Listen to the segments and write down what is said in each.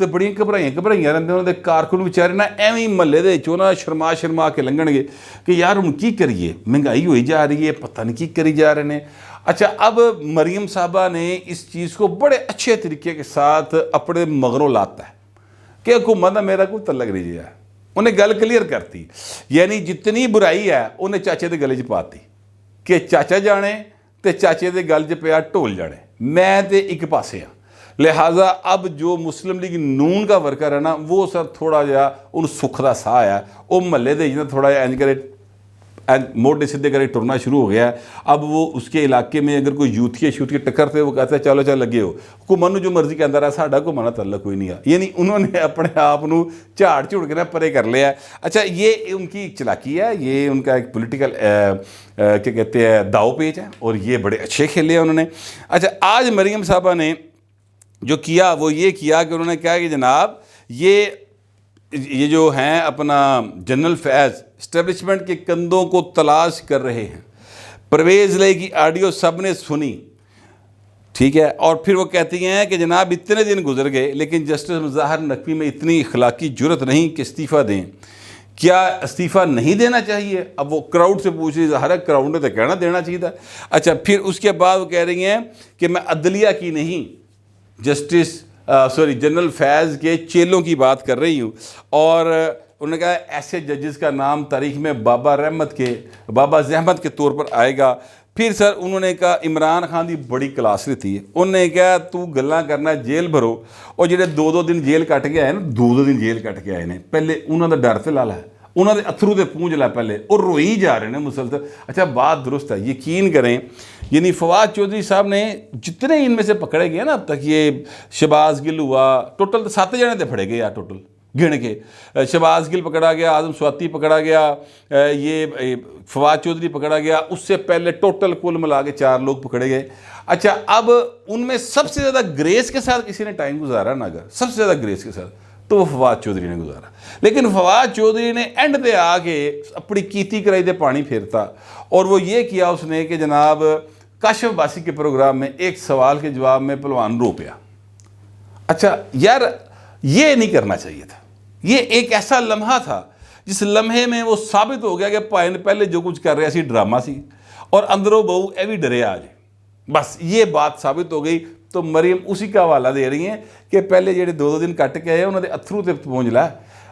تو بڑی گھبرائیاں رہتے انہوں نے کارکن بیچارے نا ایویں محلے دے وچوں نا شرما کے لنگن گے کہ یار ہن کی کریے، مہنگائی ہوئی جا رہی ہے، پتہ نہیں کی کری جا رہے ہیں۔ اچھا اب مریم صاحبہ نے اس چیز کو بڑے اچھے طریقے کے ساتھ اپنے مغروں لاتا ہے کہ حکومت نہ میرا کوئی تعلق نہیں جا، انہیں گل کلیئر کرتی، یعنی جتنی برائی ہے انہیں چاچے دے گلے چ پاتی کہ چاچا جانے تے چاچے دے گل چ پیا ٹول جانے، میں تے ایک پاسے ہاں۔ لہٰذا اب جو مسلم لیگ نون کا ورکر ہے نا وہ سر تھوڑا جہا ان سکھ دا سا آیا، وہ محلے دے جنا تھوڑا جہا کرے موڈے سدھے کرے ٹرنا شروع ہو گیا ہے۔ اب وہ اس کے علاقے میں اگر کوئی یوتھی شوتھی ٹکرتے وہ کہتے ہیں چلو چل لگے ہو، حکومت جو مرضی کے اندر ہے ساڈا حکومت تعلق کوئی نہیں ہے، یعنی انہوں نے اپنے آپ جھاڑ جھوڑ کے نا پرے کر لیا ہے۔ اچھا یہ ان کی چلاکی ہے، یہ ان کا ایک پولیٹیکل کیا کہتے ہیں داؤ پیچ ہے، اور یہ بڑے اچھے کھیلے ہیں انہوں نے۔ اچھا آج مریم صاحبہ نے جو کیا وہ یہ کیا کہ انہوں نے کہا کہ جناب یہ جو ہیں اپنا جنرل فیض اسٹیبلشمنٹ کے کندھوں کو تلاش کر رہے ہیں، پرویز لے کی آڈیو سب نے سنی، ٹھیک ہے، اور پھر وہ کہتی ہیں کہ جناب اتنے دن گزر گئے لیکن جسٹس مظاہر نقوی میں اتنی اخلاقی جرت نہیں کہ استعفیٰ دیں، کیا استعفیٰ نہیں دینا چاہیے؟ اب وہ کراؤڈ سے پوچھ رہی، ظاہر ہے کراؤڈ نے تو کہنا دینا چاہیے تھا۔ اچھا پھر اس کے بعد وہ کہہ رہی ہیں کہ میں عدلیہ کی نہیں جنرل فیض کے چیلوں کی بات کر رہی ہوں، اور انہوں نے کہا ایسے ججز کا نام تاریخ میں بابا زحمت کے طور پر آئے گا۔ پھر سر انہوں نے کہا عمران خان دی بڑی کلاس رہتی ہے، انہوں نے کہا تو گلاں کرنا جیل بھرو، اور جڑے دو دن جیل کٹ کے آئے نا، دو دن جیل کٹ کے آئے نے، پہلے انہوں دا ڈر تے لالا ہے، انہوں نے اتھرو تے پونج لا پہلے، اور روئی جا رہے ہیں مسلسل۔ اچھا بات درست ہے، یقین کریں یعنی فواد چودھری صاحب نے جتنے ان میں سے پکڑے گئے نا اب تک، یہ شہباز گل ہوا، ٹوٹل 7 جنے تھے پھڑے گئے یار، ٹوٹل گن کے شہباز گل پکڑا گیا، اعظم سواتی پکڑا گیا، یہ فواد چودھری پکڑا گیا، اس سے پہلے ٹوٹل کل ملا کے 4 لوگ پکڑے گئے۔ اچھا اب ان میں سب سے زیادہ گریس کے ساتھ کسی نے ٹائم گزارا نا، اگر سب سے زیادہ گریس کے ساتھ تو وہ فواد چودھری نے گزارا، لیکن فواد چودھری نے اینڈ پہ آ کے اپنی کیتی کرائی دے پانی پھیرتا، اور وہ یہ کیا اس نے کہ جناب کاشف باسی کے پروگرام میں ایک سوال کے جواب میں پہلوان رو پیا۔ اچھا یار یہ نہیں کرنا چاہیے تھا، یہ ایک ایسا لمحہ تھا جس لمحے میں وہ ثابت ہو گیا کہ پہلے جو کچھ کر رہے سی ڈرامہ سی، اور اندروں بہو ایوی ڈرے آج، بس یہ بات ثابت ہو گئی۔ تو مریم اسی کا حوالہ دے رہی ہیں کہ پہلے جڑے 2 دن کٹ کے آئے انہوں نے اتھرو تے پہنچ لا۔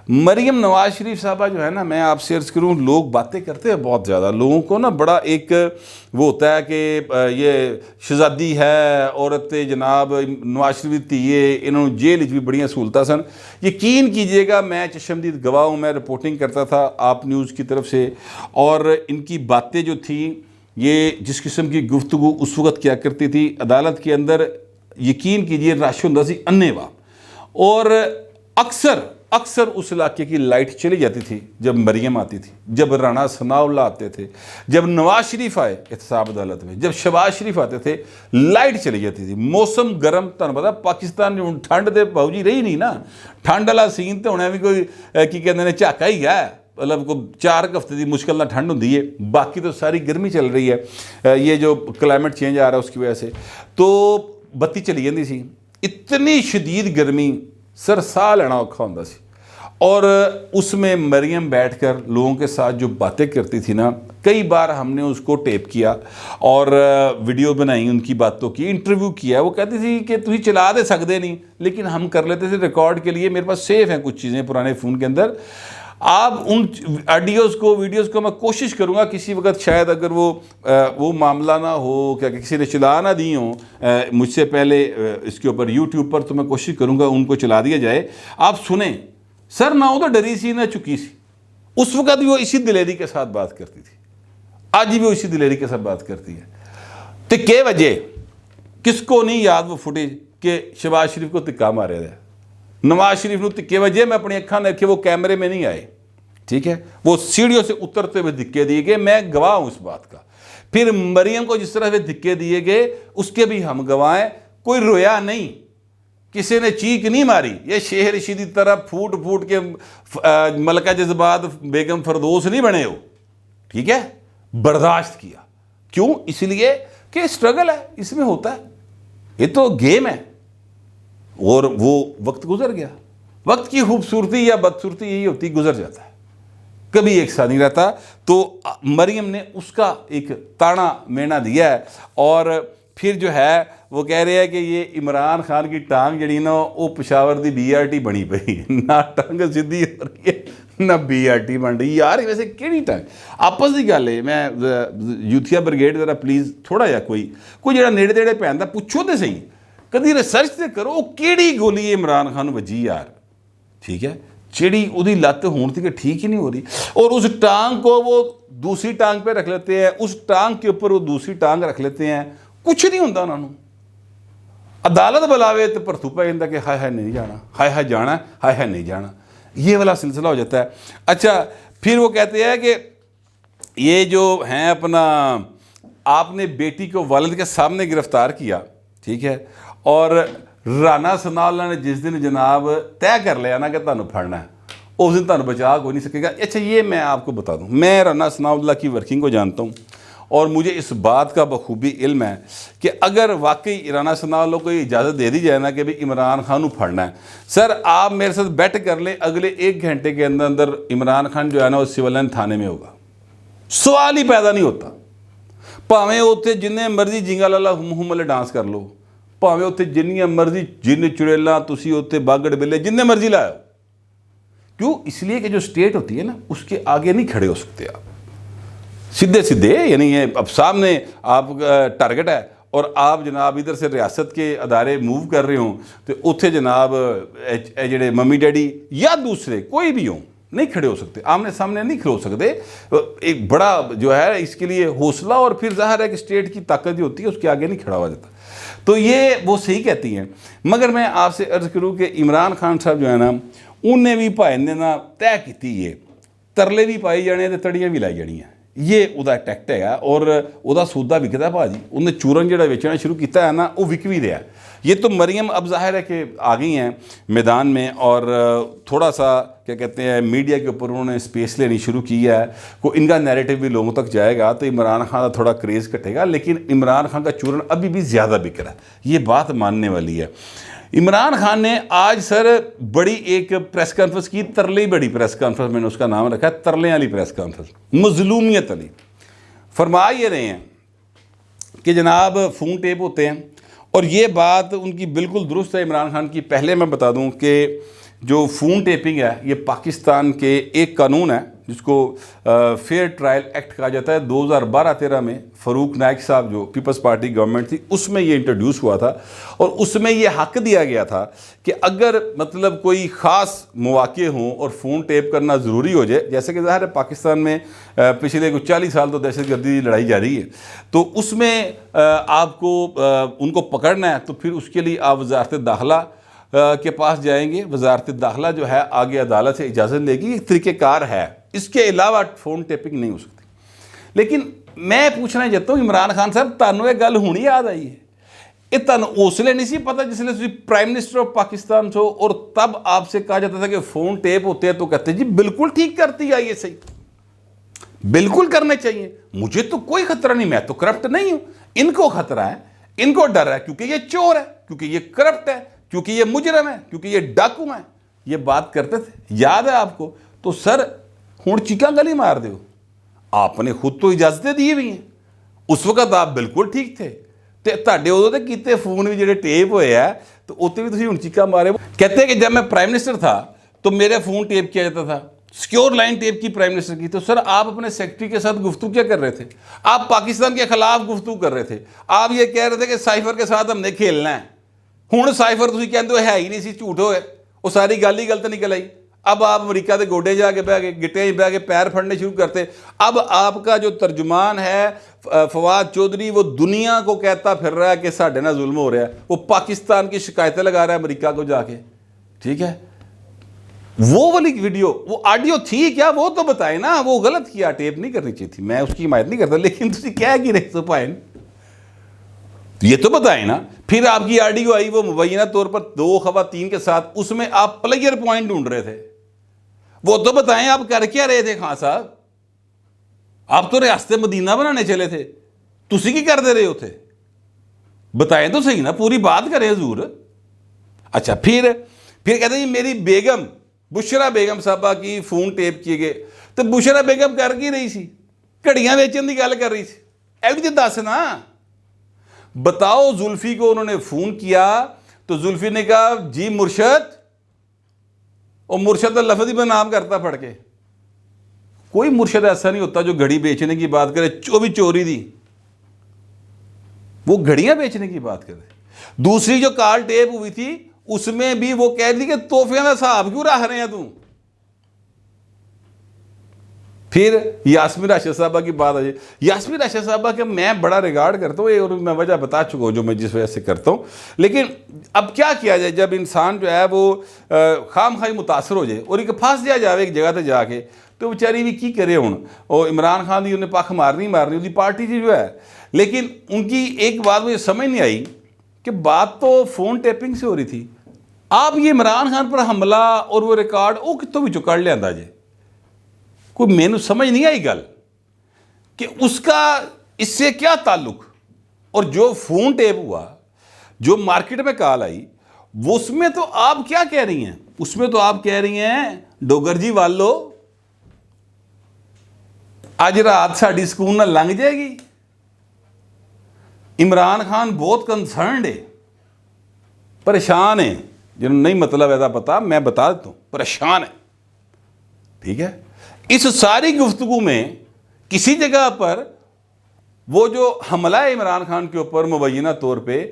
مریم نواز شریف صاحبہ جو ہے نا، میں آپ سے عرض کروں لوگ باتیں کرتے ہیں بہت زیادہ، لوگوں کو نا بڑا ایک وہ ہوتا ہے کہ یہ شہزادی ہے عورت جناب نواز شریف تھیے، انہوں نے جیل بھی بڑی سہولتیں سن۔ یقین کیجئے گا میں چشمدید گواہ ہوں، میں رپورٹنگ کرتا تھا آپ نیوز کی طرف سے، اور ان کی باتیں جو تھیں، یہ جس قسم کی گفتگو اس وقت کیا کرتی تھی عدالت کے اندر، یقین کیجئے رش ہوندہ سی انے وا، اور اکثر اس علاقے کی لائٹ چلی جاتی تھی جب مریم آتی تھی، جب رانا ثناء اللہ آتے تھے، جب نواز شریف آئے احتساب عدالت میں، جب شہباز شریف آتے تھے لائٹ چلی جاتی تھی۔ موسم گرم، تنہوں پتا پاکستان میں ٹھنڈ دے باوجود رہی نہیں نا، ٹھنڈ والا سین تو ہونا بھی کوئی کی کہتے ہیں جھاکا ہی ہے، مطلب کو 4 ہفتے دی مشکل نہ ٹھنڈ ہوندی ہے، باقی تو ساری گرمی چل رہی ہے، یہ جو کلائمیٹ چینج آ رہا ہے اس کی وجہ سے، تو بتی چلی جاندی سی، اتنی شدید گرمی سر ساہ لینا اوکھا ہوندا سی، اور اس میں مریم بیٹھ کر لوگوں کے ساتھ جو باتیں کرتی تھی نا، کئی بار ہم نے اس کو ٹیپ کیا اور ویڈیو بنائی، ان کی باتوں کی انٹرویو کیا، وہ کہتی تھی کہ تھی چلا دے سکتے نہیں، لیکن ہم کر لیتے تھے ریکارڈ کے لیے، میرے پاس سیف ہیں کچھ چیزیں پرانے فون کے اندر، آپ ان آڈیوز کو ویڈیوز کو میں کوشش کروں گا کسی وقت شاید اگر وہ معاملہ نہ ہو کہ کسی نے چلا نہ دی ہوں مجھ سے پہلے اس کے اوپر یوٹیوب پر، تو میں کوشش کروں گا ان کو چلا دیا جائے، آپ سنیں۔ سر نہ وہ تو ڈری سی نہ چکی سی، اس وقت بھی وہ اسی دلیری کے ساتھ بات کرتی تھی، آج بھی وہ اسی دلیری کے ساتھ بات کرتی ہے۔ تو کیا وجہ، کس کو نہیں یاد وہ فوٹیج کہ شہباز شریف کو تکا مارے ہے، نواز شریف نے تکے وجہ میں اپنی اکھاں نے رکھے، وہ کیمرے میں نہیں آئے، ٹھیک ہے، وہ سیڑھیوں سے اترتے ہوئے دھکے دیے گئے، میں گواہ ہوں اس بات کا۔ پھر مریم کو جس طرح سے دھکے دیے گئے اس کے بھی ہم گواہ ہیں، کوئی رویا نہیں، کسی نے چیخ نہیں ماری، یہ شیخ رشید کی طرح پھوٹ کے ملکہ جذبات بیگم فردوس نہیں بنے ہو، ٹھیک ہے، برداشت کیا، کیوں؟ اس لیے کہ اسٹرگل ہے، اس میں ہوتا ہے، یہ تو گیم ہے، اور وہ وقت گزر گیا. وقت کی خوبصورتی یا بدصورتی یہی ہوتی، گزر جاتا ہے، کبھی ایک ساتھ نہیں رہتا. تو مریم نے اس کا ایک تانا مینا دیا ہے، اور پھر جو ہے وہ کہہ رہے ہیں کہ یہ عمران خان کی ٹانگ جڑی نا وہ پشاور دی BRT بنی پئی، نہ ٹانگ سیدھی ہو رہی ہے نہ BRT بن رہی. یار ویسے کیڑی ٹانگ آپس کی گل ہے. میں یوتھیا بریگیڈ ذرا پلیز تھوڑا جہا کوئی جڑا نیڑے تیڑے پہنتا پوچھو تو صحیح، کدی ریسرچ تے کرو وہ کیڑی گولی عمران خان وجی یار. ٹھیک ہے، چڑی ادھی لت ہون تھی کہ ٹھیک ہی نہیں ہو رہی، اور اس ٹانگ کو وہ دوسری ٹانگ پہ رکھ لیتے ہیں، اس ٹانگ کے اوپر وہ دوسری ٹانگ رکھ لیتے ہیں، کچھ نہیں ہوتا انہوں نے. عدالت بلاوے تو پرتو پہ جاتا کہ ہائے ہائے نہیں جانا، ہائے ہائے جانا، ہائے ہائے نہیں جانا، یہ والا سلسلہ ہو جاتا ہے. اچھا پھر وہ کہتے ہیں کہ یہ جو ہیں اپنا آپ نے بیٹی کو والد کے سامنے گرفتار کیا، ٹھیک ہے، اور رانا ثناءاللہ نے جس دن جناب طے کر لیا نا کہ تمہیں پھڑنا ہے، اس دن تمہیں بچا کوئی نہیں سکے گا. اچھا یہ میں آپ کو بتا دوں، میں رانا ثناءاللہ کی ورکنگ کو جانتا ہوں، اور مجھے اس بات کا بخوبی علم ہے کہ اگر واقعی رانا ثناءاللہ کو یہ اجازت دے دی جائے نا کہ بھی عمران خان کو پھڑنا ہے، سر آپ میرے ساتھ بیٹھ کر لیں، اگلے 1 گھنٹے کے اندر اندر عمران خان جو ہے نا وہ سول لائن تھانے میں ہوگا. سوال ہی پیدا نہیں ہوتا. پاویں اتنے جنہیں مرضی جنگا لالا ہم والے ڈانس کر لو، پاویں اتنے جنیاں مرضی جن چڑیلاں تسی اتنے باگڑ بلے جنہیں مرضی لاؤ. کیوں؟ اس لیے کہ جو سٹیٹ ہوتی ہے نا اس کے آگے نہیں کھڑے ہو سکتے آپ سیدھے سیدھے. یعنی یہ اب سامنے آپ کا ٹارگٹ ہے اور آپ جناب ادھر سے ریاست کے ادارے موو کر رہے ہوں تو اتنے جناب جڑے ممی ڈیڈی یا دوسرے کوئی بھی ہوں نہیں کھڑے ہو سکتے، آمنے سامنے نہیں کھڑے ہو سکتے. ایک بڑا جو ہے اس کے لیے حوصلہ، اور پھر ظاہر ہے کہ اسٹیٹ کی طاقت جو ہوتی ہے اس کے آگے نہیں کھڑا ہوا جاتا. تو یہ وہ صحیح کہتی ہیں. مگر میں آپ سے عرض کروں کہ عمران خان صاحب جو ہے نا انہیں بھی بھائی نے نا طے کیتی ہے، ترلے بھی پائی جانے تے تڑیاں بھی لائی جانی ہیں. یہ وہ ٹیکٹ ہے، اور وہ سودا وکتا ہے بھاجی. انہیں چورن جڑا ویچنا شروع کیتا ہے نا وہ وک بھی رہا. یہ تو مریم اب ظاہر ہے کہ آ گئی ہیں میدان میں، اور تھوڑا سا کیا کہتے ہیں میڈیا کے اوپر انہوں نے سپیس لینی شروع کی ہے. کو ان کا نیریٹو بھی لوگوں تک جائے گا تو عمران خان کا تھوڑا کریز کٹے گا، لیکن عمران خان کا چورن ابھی بھی زیادہ بک رہا ہے، یہ بات ماننے والی ہے. عمران خان نے آج سر بڑی ایک پریس کانفرنس کی، ترلے بڑی پریس کانفرنس، میں نے اس کا نام رکھا ہے ترلے والی پریس کانفرنس، مظلومیت علی. فرما یہ رہے ہیں کہ جناب فون ٹیپ ہوتے ہیں، اور یہ بات ان کی بالکل درست ہے عمران خان کی. پہلے میں بتا دوں کہ جو فون ٹیپنگ ہے یہ پاکستان کے ایک قانون ہے جس کو فیئر ٹرائل ایکٹ کہا جاتا ہے. 2012-13 میں فاروق نائک صاحب جو پیپلز پارٹی گورنمنٹ تھی اس میں یہ انٹروڈیوس ہوا تھا، اور اس میں یہ حق دیا گیا تھا کہ اگر مطلب کوئی خاص مواقع ہوں اور فون ٹیپ کرنا ضروری ہو جائے، جیسے کہ ظاہر ہے پاکستان میں پچھلے 40 سال تو دہشت گردی لڑائی جاری ہے، تو اس میں آپ کو ان کو پکڑنا ہے تو پھر اس کے لیے آپ وزارت داخلہ کے پاس جائیں گے. وزارت داخلہ جو ہے آگے عدالت سے اجازت لے گی، ایک طریقہ کار ہے، اس کے علاوہ فون ٹیپنگ نہیں ہو سکتی. لیکن میں پوچھنا چاہتا ہوں عمران خان صاحب تانوں یہ گل ہونی یاد آئی ہے؟ یہ تانوں اس لیے نہیں سی پتا جس لیے تسی پرائم منسٹر آف پاکستان ہو، اور تب آپ سے کہا جاتا تھا کہ فون ٹیپ ہوتے ہیں تو کہتے جی بالکل ٹھیک کرتی ہے، یہ صحیح بالکل کرنے چاہیے، مجھے تو کوئی خطرہ نہیں، میں تو کرپٹ نہیں ہوں. ان کو خطرہ ہے، ان کو ڈر ہے کیونکہ یہ چور ہے، کیونکہ یہ کرپٹ ہے، کیونکہ یہ مجرم ہے، کیونکہ یہ ڈاکو ہیں. یہ بات کرتے تھے، یاد ہے آپ کو؟ تو سر ہوں چیکاں گلی مار دیو، آپ نے خود تو اجازتیں دی ہوئی ہیں، اس وقت آپ بالکل ٹھیک تھے. تھے ادو تے کیتے فون بھی جڑے ٹیپ ہوئے ہیں تو اتنے بھی تھی ہوں چیکاں مارے. کہتے ہیں کہ جب میں پرائم منسٹر تھا تو میرے فون ٹیپ کیا جاتا تھا، سیکیور لائن ٹیپ کی پرائم منسٹر کی. تو سر آپ اپنے سیکرٹری کے ساتھ گفتگو کیا کر رہے تھے؟ آپ پاکستان کے خلاف گفتگو کر رہے تھے. آپ یہ کہہ رہے تھے کہ سائفر کے ساتھ ہم نے کھیلنا ہے. ہوں سائفر تھی کہتے ہو ہے ہی نہیں سی، جھوٹ ہوئے، وہ ساری گل ہی غلط نکل آئی. اب آپ امریکہ کے گوڈے جا کے بہ گئے، گٹے بہ کے پیر پھڑنے شروع کرتے. اب آپ کا جو ترجمان ہے فواد چودھری وہ دنیا کو کہتا پھر رہا ہے کہ ساڈے نال ظلم ہو رہا ہے، وہ پاکستان کی شکایتیں لگا رہا ہے امریکہ کو جا کے. ٹھیک ہے، وہ والی ویڈیو وہ آڈیو تھی کیا وہ تو بتائیں نا، وہ غلط کیا، ٹیپ نہیں کرنی چاہیے تھی، میں اس کی حمایت نہیں کرتا، لیکن تسی کہہ کی رہے تو پائیں یہ تو بتائیں نا. پھر آپ کی آڈیو آئی وہ مبینہ طور پر 2 خواتین کے ساتھ، اس میں آپ پلیئر پوائنٹ ڈھونڈ رہے تھے، وہ تو بتائیں آپ کر کیا رہے تھے خان صاحب؟ آپ تو ریاست مدینہ بنانے چلے تھے، تسی کی کر دے رہے ہوتے؟ بتائیں تو صحیح نا، پوری بات کریں حضور. اچھا پھر کہتے ہیں میری بیگم بشرا بیگم صاحبہ کی فون ٹیپ کیے گئے. تو بشرا بیگم کر کی رہی سی؟ گھڑیاں ویچن کی گل کر رہی سی. اے بھی دس نا, بتاؤ زلفی کو انہوں نے فون کیا تو زلفی نے کہا جی مرشد, اور مرشد کا لفظ ہی میں نام کرتا پڑھ کے. کوئی مرشد ایسا نہیں ہوتا جو گھڑی بیچنے کی بات کرے, جو بھی چوری دی, وہ گھڑیاں بیچنے کی بات کرے. دوسری جو کال ٹیپ ہوئی تھی اس میں بھی وہ کہہ دی کہ تحفے کا حساب کیوں رکھ رہے ہیں تم. پھر یاسمین راشد صاحبہ کی بات آئی. یاسمین راشد صاحبہ کے میں بڑا ریگارڈ کرتا ہوں, اور میں وجہ بتا چکا ہوں جو میں جس وجہ سے کرتا ہوں. لیکن اب کیا کیا جائے جب انسان جو ہے وہ خام خواہی متاثر ہو جائے اور ایک پھنس جائے ایک جگہ تے جا کے, تو بیچاری بھی کی کرے ہوں. اور عمران خان دی انہیں پکھ مارنی انہی پارٹی جی جو ہے. لیکن ان کی ایک بات مجھے سمجھ نہیں آئی کہ بات تو فون ٹیپنگ سے ہو رہی تھی, آپ یہ عمران خان پر حملہ اور وہ ریکارڈ وہ کتوں بھی چکڑ لیا جی. کوئی مینو سمجھ نہیں آئی گل کہ اس کا اس سے کیا تعلق. اور جو فون ٹیپ ہوا, جو مارکیٹ میں کال آئی, وہ اس میں تو آپ کیا کہہ رہی ہیں؟ اس میں تو آپ کہہ رہی ہیں ڈوگر جی والو اج رات ساڑی سکون نہ لنگ جائے گی. عمران خان بہت کنسرنڈ ہے, پریشان ہے. جنہوں نہیں مطلب ایسا پتا میں بتا دیتا ہوں, پریشان ہے. ٹھیک ہے, اس ساری گفتگو میں کسی جگہ پر وہ جو حملہ ہے عمران خان کے اوپر مبینہ طور پہ,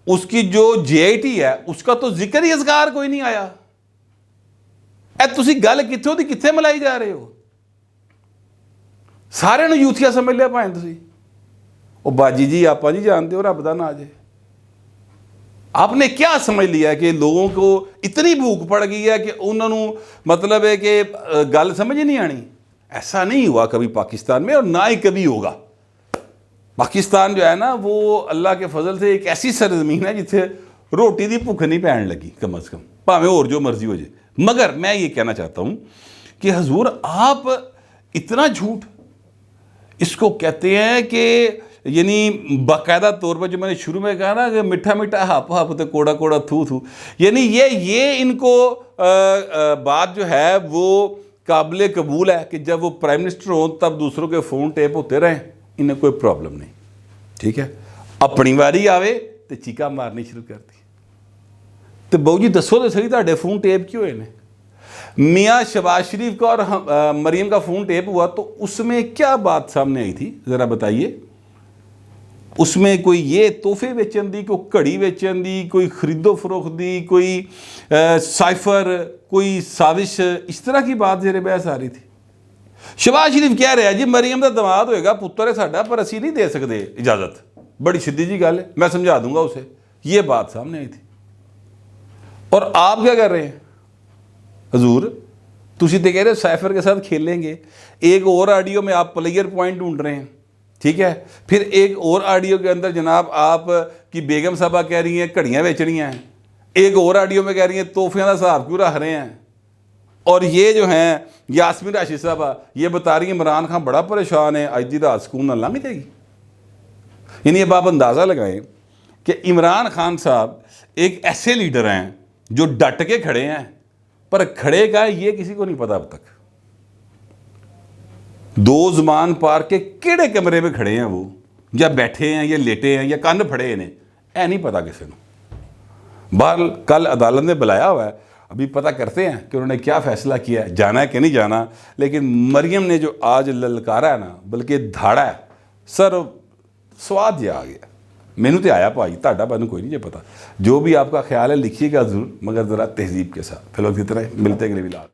اس کی جو جے آئی ٹی ہے اس کا تو ذکر ہی اذکار کوئی نہیں آیا. تسی گل کتھوں دی کتھے ملائی جا رہے ہو؟ سارے نو یوتھیا سمجھ لیا پائیں تسی. وہ باجی جی آپ جی جانتے ہو رب دا نا جے. آپ نے کیا سمجھ لیا ہے کہ لوگوں کو اتنی بھوک پڑ گئی ہے کہ انہوں نے مطلب ہے کہ گل سمجھ نہیں آنی؟ ایسا نہیں ہوا کبھی پاکستان میں, اور نہ ہی کبھی ہوگا. پاکستان جو ہے نا وہ اللہ کے فضل سے ایک ایسی سرزمین ہے جتھے روٹی دی بھوک نہیں پہن لگی کم از کم, پاویں اور جو مرضی ہو جائے. مگر میں یہ کہنا چاہتا ہوں کہ حضور آپ اتنا جھوٹ اس کو کہتے ہیں کہ یعنی باقاعدہ طور پر جو میں نے شروع میں کہا نا کہ میٹھا میٹھا ہاپ ہاپ تے کوڑا کوڑا تھو تھو, یعنی یہ ان کو بات جو ہے وہ قابل قبول ہے کہ جب وہ پرائم منسٹر ہوں تب دوسروں کے فون ٹیپ ہوتے رہیں, انہیں کوئی پرابلم نہیں. ٹھیک ہے, اپنی واری آوے تو چیکا مارنی شروع کر دی. تو بہو جی دسو تو صحیح تہاڈے فون ٹیپ کیوں ہوئے نے؟ میاں شہباز شریف کا اور مریم کا فون ٹیپ ہوا تو اس میں کیا بات سامنے آئی تھی ذرا بتائیے. اس میں کوئی یہ تحفے بیچن دی, کوئی گھڑی بیچن دی, کوئی خرید و فروخت دی, کوئی سائفر, کوئی سازش, اس طرح کی بات زیر بحث آ رہی تھی. شہباز شریف کہہ رہا ہے جی مریم دا دماد ہوئے گا, پتر ہے ساڈا, پر اسی نہیں دے سکتے اجازت. بڑی سیدھی جی گل ہے, میں سمجھا دوں گا اسے. یہ بات سامنے آئی تھی. اور آپ کیا کر رہے ہیں حضور؟ تسی تو کہہ رہے سائفر کے ساتھ کھیلیں گے. ایک اور آڈیو میں آپ پلیئر پوائنٹ ڈھونڈ رہے ہیں. ٹھیک ہے, پھر ایک اور آڈیو کے اندر جناب آپ کی بیگم صاحبہ کہہ رہی ہیں گھڑیاں بیچنی ہیں. ایک اور آڈیو میں کہہ رہی ہیں تحفیاں کا حساب کیوں رکھ رہے ہیں. اور یہ جو ہیں یاسمین راشد صاحبہ یہ بتا رہی ہیں عمران خان بڑا پریشان ہے, آج دی رات سکون نہ لنگ جائے گی. یعنی اب آپ اندازہ لگائیں کہ عمران خان صاحب ایک ایسے لیڈر ہیں جو ڈٹ کے کھڑے ہیں, پر کھڑے کا یہ کسی کو نہیں پتا اب تک. دو زمان پار کے کیڑے کمرے میں کھڑے ہیں وہ, یا بیٹھے ہیں یا لیٹے ہیں یا کان پھڑے ہیں, اے نہیں پتا کسی نے. بہرحال کل عدالت نے بلایا ہوا ہے, ابھی پتہ کرتے ہیں کہ انہوں نے کیا فیصلہ کیا ہے, جانا ہے کہ نہیں جانا. لیکن مریم نے جو آج للکارا ہے نا, بلکہ دھاڑا ہے, سر سواد یہ آ گیا. مینو تو آیا پائی, تہاڈا بانو کوئی نہیں جے پتا. جو بھی آپ کا خیال ہے لکھیے گا ضرور, مگر ذرا تہذیب کے ساتھ. فی الوقت اتنا ہی, ملتے ہیں اگلی ویلاگ.